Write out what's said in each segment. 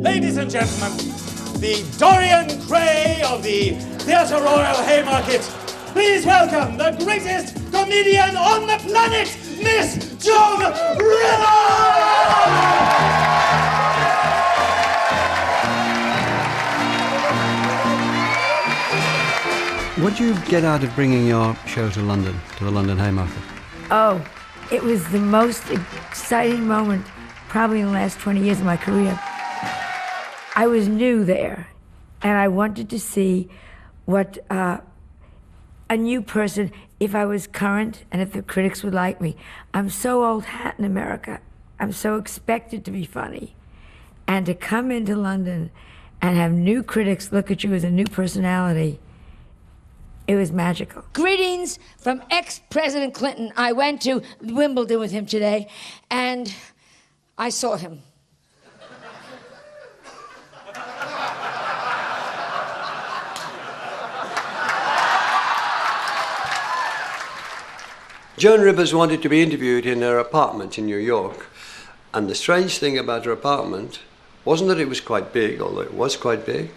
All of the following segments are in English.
Ladies and gentlemen, the Dorian Gray of the Theatre Royal Haymarket, please welcome the greatest comedian on the planet, Miss Joan Rivers! What did you get out of bringing your show to London, to the London Haymarket? Oh, it was the most exciting moment probably in the last 20 years of my career. I was new there, and I wanted to see what a new person, if I was current and if the critics would like me. I'm so old hat in America. I'm so expected to be funny. And to come into London and have new critics look at you as a new personality, it was magical. Greetings from ex-President Clinton. I went to Wimbledon with him today, and I saw him. Joan Rivers wanted to be interviewed in her apartment in New York, and the strange thing about her apartment wasn't that it was quite big, although it was quite big,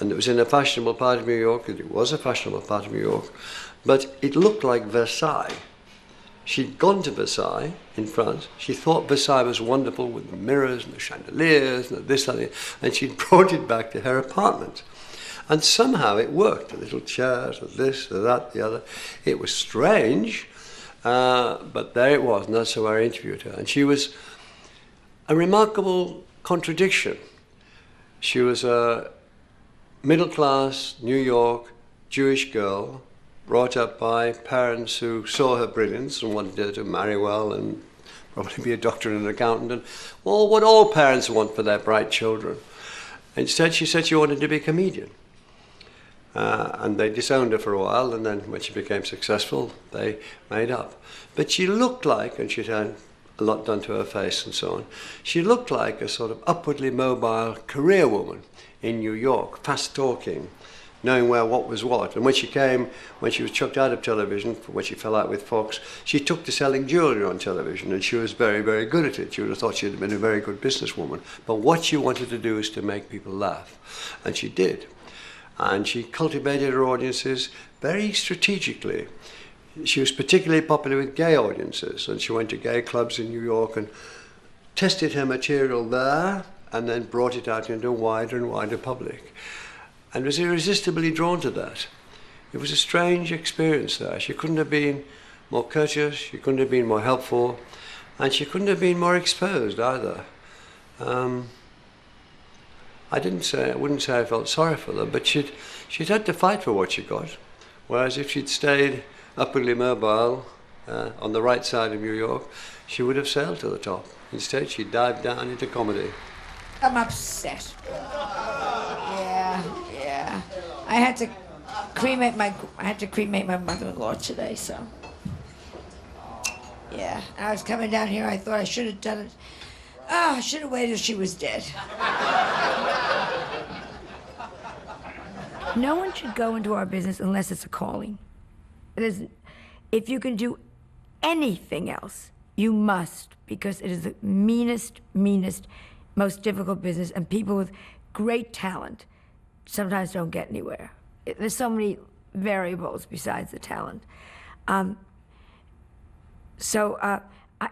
and it was in a fashionable part of New York, and it was a fashionable part of New York, but it looked like Versailles. She'd gone to Versailles in France. She thought Versailles was wonderful with the mirrors and the chandeliers and this and that, and she'd brought it back to her apartment. And somehow it worked, the little chairs, this, that, the other. It was strange, but there it was, and that's how I interviewed her. And she was a remarkable contradiction. She was a middle-class New York Jewish girl brought up by parents who saw her brilliance and wanted her to marry well and probably be a doctor and an accountant, and well, what all parents want for their bright children. Instead, she said she wanted to be a comedian. And they disowned her for a while, and then when she became successful, they made up. But she looked like, and she'd had a lot done to her face and so on, she looked like a sort of upwardly mobile career woman in New York, fast talking, knowing where what was what. And when she was chucked out of television, when she fell out with Fox, she took to selling jewellery on television, and she was very, very good at it. You would have thought she'd have been a very good businesswoman. But what she wanted to do is to make people laugh, and she did. And she cultivated her audiences very strategically. She was particularly popular with gay audiences, and she went to gay clubs in New York and tested her material there, and then brought it out into a wider and wider public, and was irresistibly drawn to that. It was a strange experience there. She couldn't have been more courteous, she couldn't have been more helpful, and she couldn't have been more exposed either. I wouldn't say I felt sorry for her, but she'd had to fight for what she got, whereas if she'd stayed upwardly mobile on the right side of New York, she would have sailed to the top. Instead, she dived down into comedy. I'm upset. Yeah. I had to cremate my mother-in-law today, so. Yeah, and I was coming down here, I thought I should have done it. I should have waited till she was dead. No one should go into our business unless it's a calling. If you can do anything else, you must, because it is the meanest, most difficult business, and people with great talent sometimes don't get anywhere. There's so many variables besides the talent. I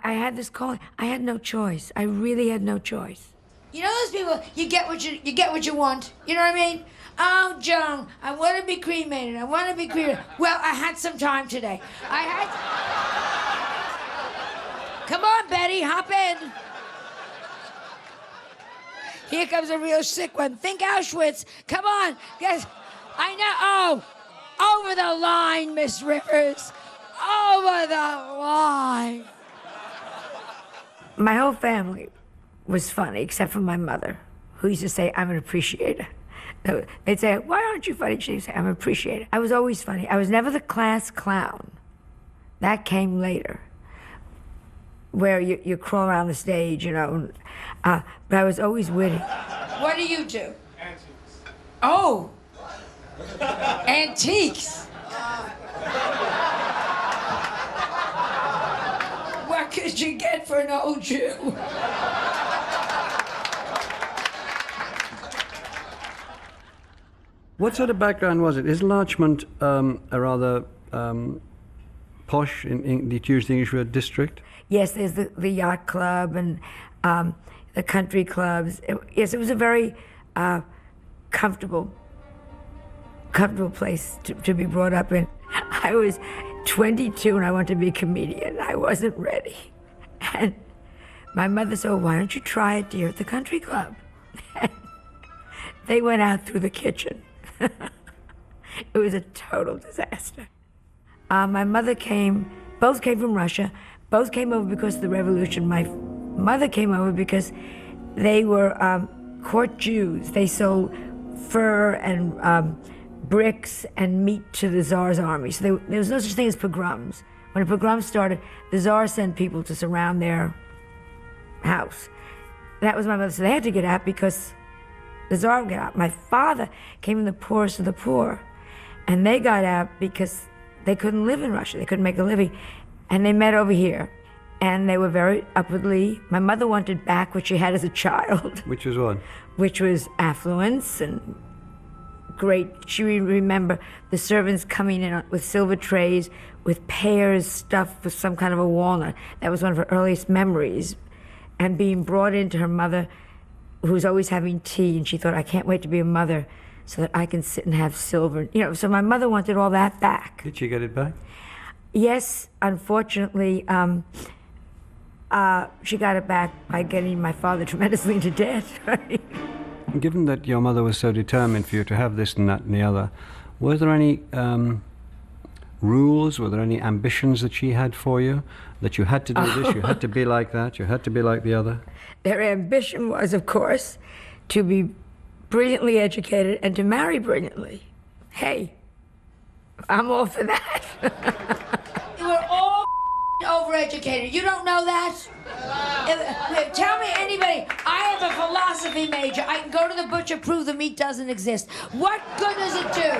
had this calling. I had no choice. I really had no choice. You know those people, you get what you want. You know what I mean? Oh, Joan, I want to be cremated. Well, I had some time today. Come on, Betty, hop in. Here comes a real sick one. Think Auschwitz. Come on. Yes, I know. Oh, over the line, Miss Rivers. Over the line. My whole family was funny, except for my mother, who used to say, I'm an appreciator. They'd say, why aren't you funny? She'd say, I'm an appreciator. I was always funny. I was never the class clown. That came later, where you crawl around the stage, you know. But I was always witty. What do you do? Antiques. Oh. Antiques. What could you get for an old Jew? What sort of background was it? Is Larchmont a rather posh, to use the English word, district? Yes, there's the yacht club and the country clubs. Yes, it was a very comfortable place to be brought up in. I was 22 and I wanted to be a comedian. I wasn't ready. And my mother said, why don't you try it, dear, at the country club? And they went out through the kitchen. It was a total disaster. My mother both came from Russia. Both came over because of the revolution. My mother came over because they were court Jews. They sold fur and bricks and meat to the Tsar's army. So there was no such thing as pogroms. When a pogrom started, the Tsar sent people to surround their house. That was my mother. So they had to get out because the Tsar would get out. My father came from the poorest of the poor. And they got out because they couldn't live in Russia. They couldn't make a living. And they met over here. And they were very upwardly. My mother wanted back what she had as a child. Which was what? Which was affluence and great. She would remember the servants coming in with silver trays with pears stuffed with some kind of a walnut. That was one of her earliest memories. And being brought into her mother, who was always having tea, and she thought, I can't wait to be a mother so that I can sit and have silver. You know, so my mother wanted all that back. Did she get it back? Yes, unfortunately, she got it back by getting my father tremendously into debt. Right? Given that your mother was so determined for you to have this and that and the other, were there any rules, were there any ambitions that she had for you? That you had to do this, you had to be like that, you had to be like the other? Their ambition was, of course, to be brilliantly educated and to marry brilliantly. Hey, I'm all for that. We're all overeducated. You don't know that? Tell me anybody. I have a philosophy major. I can go to the butcher, prove the meat doesn't exist. What good does it do?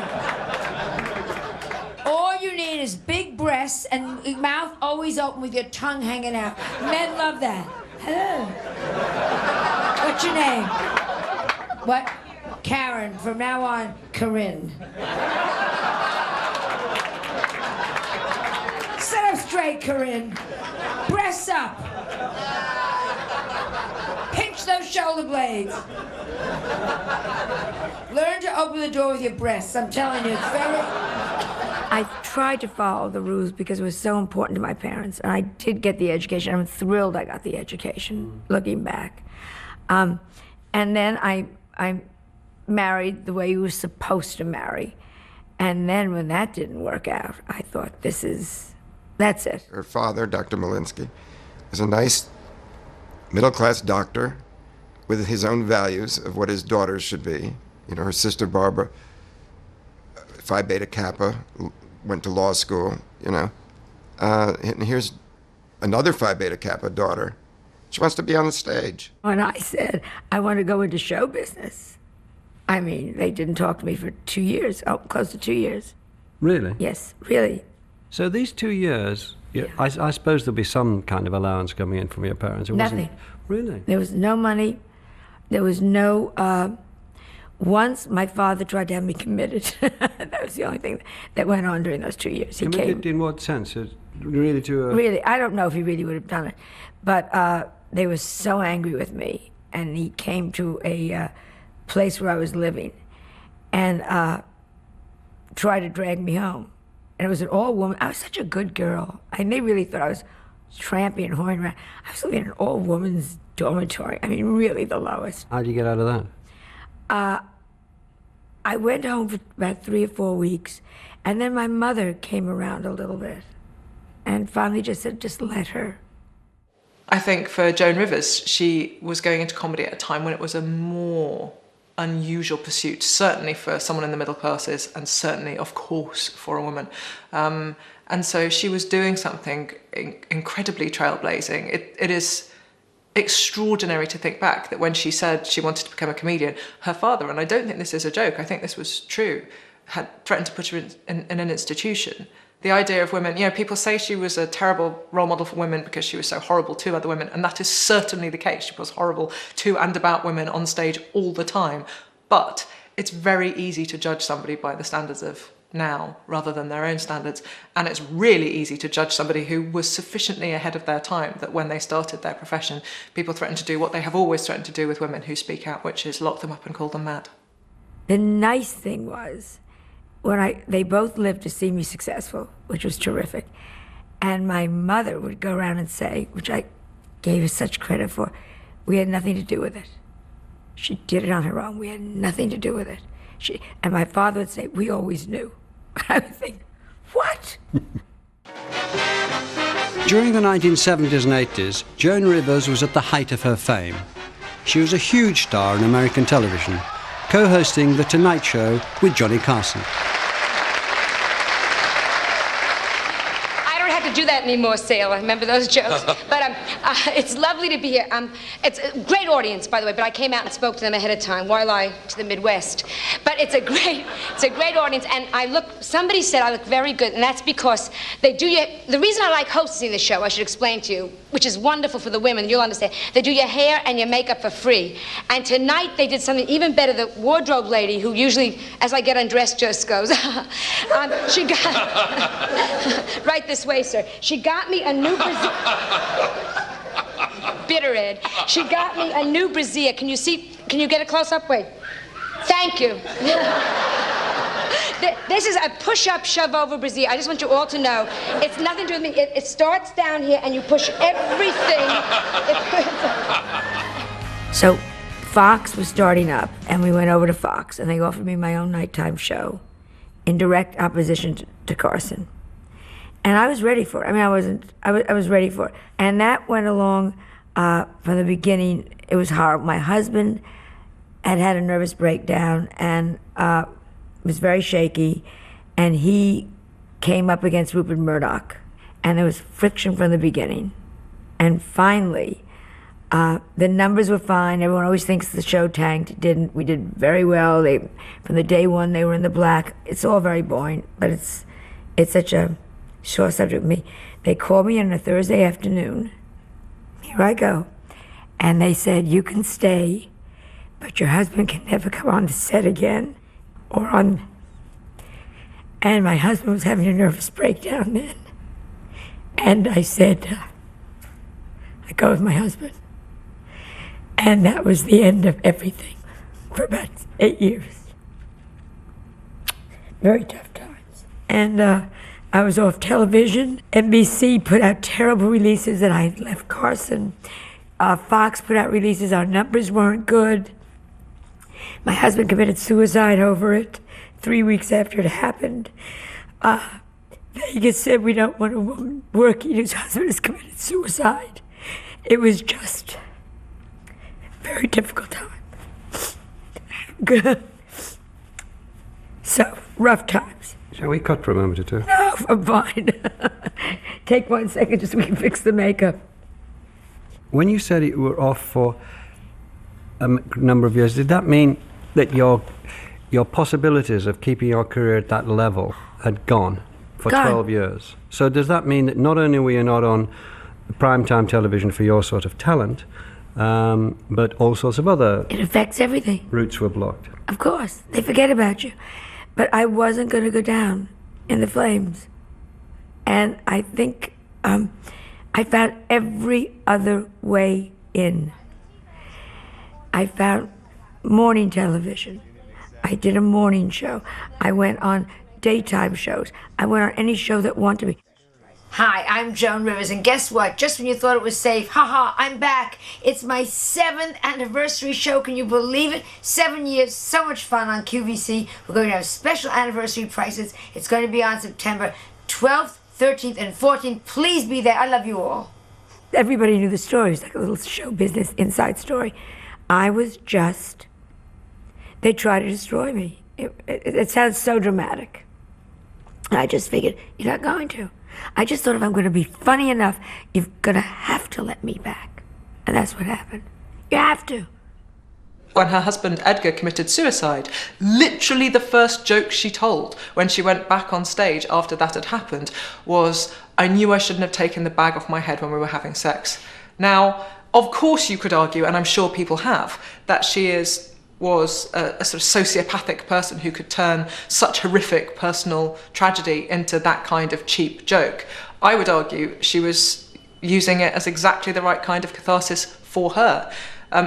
All you need is big breasts and your mouth always open with your tongue hanging out. Men love that. Hello. What's your name? What? Karen. From now on, Corinne. Sit up straight, Corinne. Breasts up. Pinch those shoulder blades. Learn to open the door with your breasts. I'm telling you, it's very... I tried to follow the rules because it was so important to my parents, and I did get the education. I'm thrilled I got the education, looking back. And then I married the way you were supposed to marry. And then when that didn't work out, I thought, that's it. Her father, Dr. Malinsky, was a nice middle-class doctor with his own values of what his daughters should be. You know, her sister Barbara, Phi Beta Kappa, went to law school, you know. And here's another Phi Beta Kappa daughter. She wants to be on the stage. When I said, I want to go into show business, I mean, they didn't talk to me for 2 years, close to 2 years. Really? Yes, really. So these 2 years, I suppose there'll be some kind of allowance coming in from your parents. Nothing. Really? There was no money. There was no... Once my father tried to have me committed. That was the only thing that went on during those 2 years. He committed in what sense? Really to a... Really, I don't know if he really would have done it. But they were so angry with me. And he came to a place where I was living and tried to drag me home. And it was an all-woman. I was such a good girl. And they really thought I was trampy and whoring around. I was living in an all-woman's dormitory. I mean, really the lowest. How did you get out of that? I went home for about 3 or 4 weeks, and then my mother came around a little bit and finally just said, just let her. I think for Joan Rivers, she was going into comedy at a time when it was a more unusual pursuit, certainly for someone in the middle classes and certainly, of course, for a woman. And so she was doing something incredibly trailblazing. It is extraordinary to think back that when she said she wanted to become a comedian, her father, and I don't think this is a joke, I think this was true, had threatened to put her in an institution. The idea of women, you know, people say she was a terrible role model for women because she was so horrible to other women, and that is certainly the case. She was horrible to and about women on stage all the time. But it's very easy to judge somebody by the standards of now rather than their own standards. And it's really easy to judge somebody who was sufficiently ahead of their time that when they started their profession, people threatened to do what they have always threatened to do with women who speak out, which is lock them up and call them mad. The nice thing was, they both lived to see me successful, which was terrific. And my mother would go around and say, which I gave her such credit for, we had nothing to do with it. She did it on her own. We had nothing to do with it. And my father would say, we always knew. I would think, what? During the 1970s and 80s, Joan Rivers was at the height of her fame. She was a huge star in American television, co-hosting The Tonight Show with Johnny Carson. I don't have to do that anymore, Sailor. Remember those jokes? But it's lovely to be here. It's a great audience, by the way, but I came out and spoke to them ahead of time, while I to the Midwest. But it's a great audience, and somebody said I look very good, and that's because they do you. The reason I like hosting the show, I should explain to you, which is wonderful for the women, you'll understand. They do your hair and your makeup for free. And tonight they did something even better. The wardrobe lady, who usually, as I get undressed, just goes, she got, right this way, sir. She got me a new bitter Ed. She got me a new brassiere. Can you get a close-up? Wait. Thank you. This is a push-up, shove-over brassiere. I just want you all to know, it's nothing to do with me. It starts down here, and you push everything. So Fox was starting up, and we went over to Fox, and they offered me my own nighttime show in direct opposition to Carson. And I was ready for it. I mean, I was ready for it. And that went along from the beginning. It was horrible. My husband had a nervous breakdown and was very shaky, and he came up against Rupert Murdoch, and there was friction from the beginning. And finally, the numbers were fine. Everyone always thinks the show tanked. It didn't. We did very well. From the day one, they were in the black. It's all very boring, but it's such a sore subject with me. They called me on a Thursday afternoon. Here I go. And they said, you can stay, but your husband can never come on the set again. And my husband was having a nervous breakdown then. And I said, I go with my husband. And that was the end of everything for about 8 years. Very tough times. And I was off television. NBC put out terrible releases that I had left Carson. Fox put out releases, our numbers weren't good. My husband committed suicide over it 3 weeks after it happened. Vegas said, we don't want a woman working whose husband has committed suicide. It was just a very difficult time. Good. So, rough times. Shall we cut for a moment or two? No, I'm fine. Take 1 second just so we can fix the makeup. When you said you were off for a number of years, did that mean that your possibilities of keeping your career at that level had gone for 12 years? So does that mean that not only were you not on primetime television for your sort of talent, but all sorts of other... It affects everything. ...routes were blocked? Of course. They forget about you. But I wasn't going to go down in the flames. And I think I found every other way in. I found morning television. I did a morning show. I went on daytime shows. I went on any show that wanted me. Hi, I'm Joan Rivers, and guess what? Just when you thought it was safe, I'm back. It's my 7th anniversary show. Can you believe it? 7 years, so much fun on QVC. We're going to have special anniversary prices. It's going to be on September 12th, 13th, and 14th. Please be there. I love you all. Everybody knew the story. It was like a little show business inside story. I was just... They tried to destroy me. It sounds so dramatic. I just figured, you're not going to. I just thought if I'm going to be funny enough, you're going to have to let me back. And that's what happened. You have to. When her husband Edgar committed suicide, literally the first joke she told when she went back on stage after that had happened was, I knew I shouldn't have taken the bag off my head when we were having sex. Now, of course you could argue, and I'm sure people have, that she is was a sort of sociopathic person who could turn such horrific personal tragedy into that kind of cheap joke. I would argue she was using it as exactly the right kind of catharsis for her.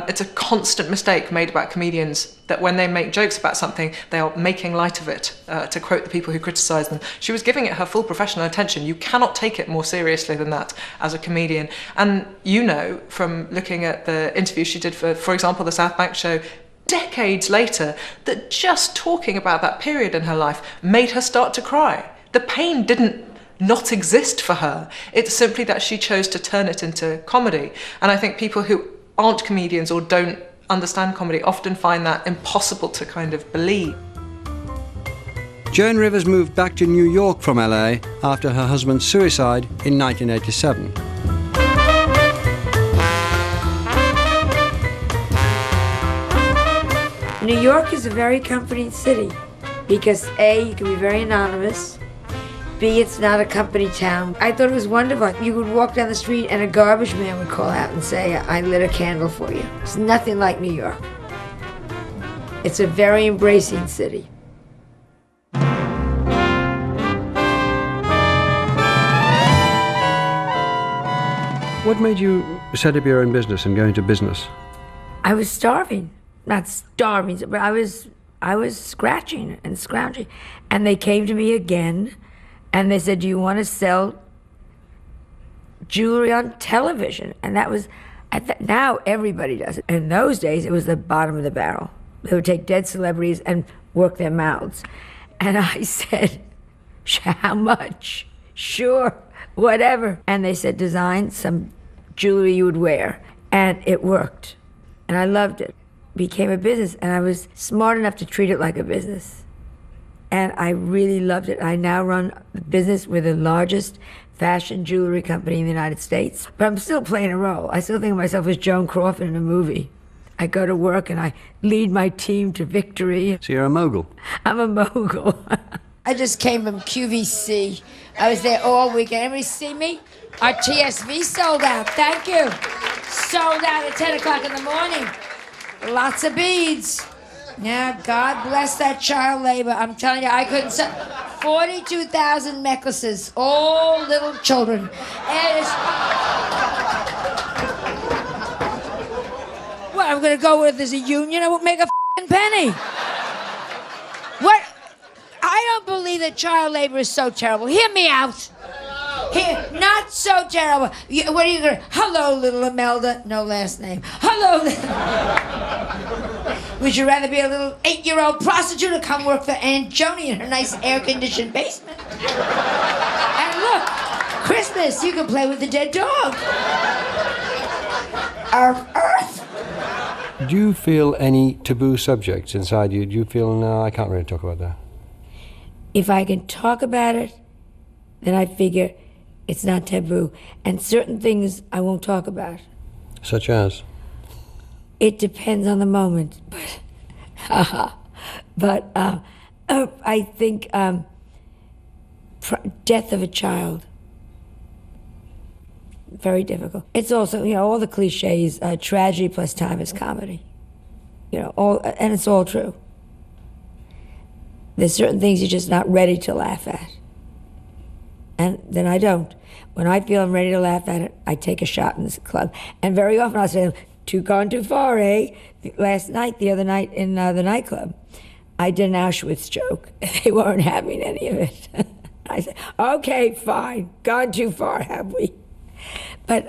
It's a constant mistake made about comedians that when they make jokes about something, they are making light of it, to quote the people who criticise them. She was giving it her full professional attention. You cannot take it more seriously than that as a comedian. And you know, from looking at the interview she did for example, the South Bank show, decades later, that just talking about that period in her life made her start to cry. The pain didn't not exist for her. It's simply that she chose to turn it into comedy. And I think people who aren't comedians or don't understand comedy often find that impossible to kind of believe. Joan Rivers moved back to New York from LA after her husband's suicide in 1987. New York is a very comforting city because A, you can be very anonymous, B, it's not a company town. I thought it was wonderful. You would walk down the street and a garbage man would call out and say, I lit a candle for you. It's nothing like New York. It's a very embracing city. What made you set up your own business and go into business? I was starving. Not starving, but I was scratching and scrounging. And they came to me again. And they said, do you want to sell jewelry on television? And that was, now everybody does it. In those days, it was the bottom of the barrel. They would take dead celebrities and work their mouths. And I said, how much? Sure, whatever. And they said, design some jewelry you would wear. And it worked. And I loved it. It became a business. And I was smart enough to treat it like a business. And I really loved it. I now run the business with the largest fashion jewelry company in the United States. But I'm still playing a role. I still think of myself as Joan Crawford in a movie. I go to work and I lead my team to victory. So you're a mogul? I'm a mogul. I just came from QVC. I was there all weekend. Everybody see me? Our TSV sold out. Thank you. Sold out at 10 o'clock in the morning. Lots of beads. Yeah, God bless that child labor. I'm telling you, I couldn't sell 42,000 necklaces, all little children. And it's... What, I'm going to go with as a union? I won't make a f***ing penny. What? I don't believe that child labor is so terrible. Hear me out. Here, not so terrible. What are you going to... Hello, little Imelda. No last name. Hello, little... Would you rather be a little 8-year-old prostitute or come work for Aunt Joni in her nice air-conditioned basement? And look, Christmas, you can play with the dead dog. Earth. Do you feel any taboo subjects inside you? Do you feel, no, I can't really talk about that? If I can talk about it, then I figure it's not taboo. And certain things I won't talk about. Such as? It depends on the moment, but I think death of a child, very difficult. It's also, all the cliches, tragedy plus time is comedy, and it's all true. There's certain things you're just not ready to laugh at, and then I don't. When I feel I'm ready to laugh at it, I take a shot in this club, and very often I'll say, gone too far, eh? The other night in the nightclub, I did an Auschwitz joke. They weren't having any of it. I said, okay, fine, gone too far, have we? But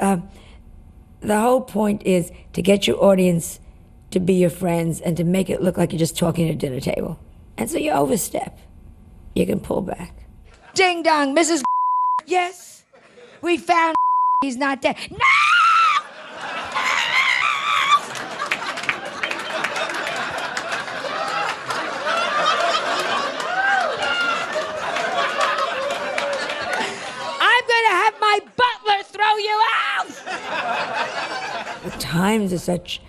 the whole point is to get your audience to be your friends and to make it look like you're just talking at a dinner table. And so you overstep. You can pull back. Ding dong, Mrs. Yes, we found he's not dead. No! My butler throw you out! Times are such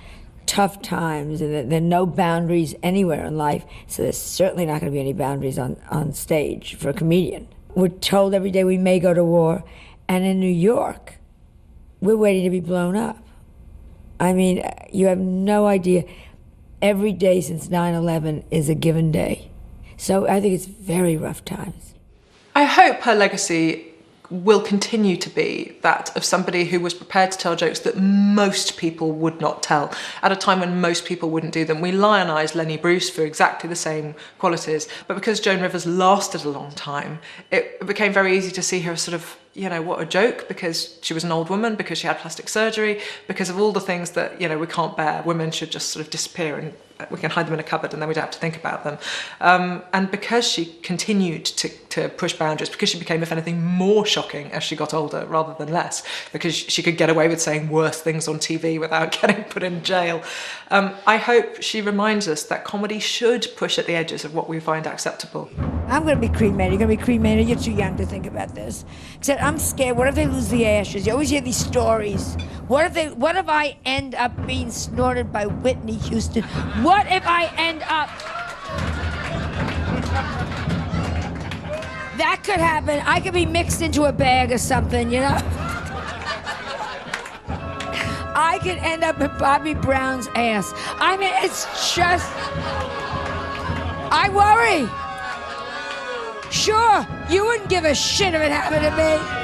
tough times, and there are no boundaries anywhere in life, so there's certainly not going to be any boundaries on stage for a comedian. We're told every day we may go to war, and in New York, we're waiting to be blown up. I mean, you have no idea. every day since 9/11 is a given day. So I think it's very rough times. I hope her legacy will continue to be that of somebody who was prepared to tell jokes that most people would not tell at a time when most people wouldn't do them. We lionise Lenny Bruce for exactly the same qualities, but because Joan Rivers lasted a long time, it became very easy to see her as sort of, you know, what a joke, because she was an old woman, because she had plastic surgery, because of all the things that, you know, we can't bear. Women should just sort of disappear and we can hide them in a cupboard and then we don't have to think about them. And because she continued to push boundaries, because she became, if anything, more shocking as she got older rather than less, because she could get away with saying worse things on TV without getting put in jail. I hope she reminds us that comedy should push at the edges of what we find acceptable. I'm going to be cremated. You're going to be cremated. You're too young to think about this. Except I'm scared. What if they lose the ashes? You always hear these stories. What if I end up being snorted by Whitney Houston? What if I end up... That could happen. I could be mixed into a bag or something, you know? I could end up in Bobby Brown's ass. I mean, it's just... I worry. Sure, you wouldn't give a shit if it happened to me.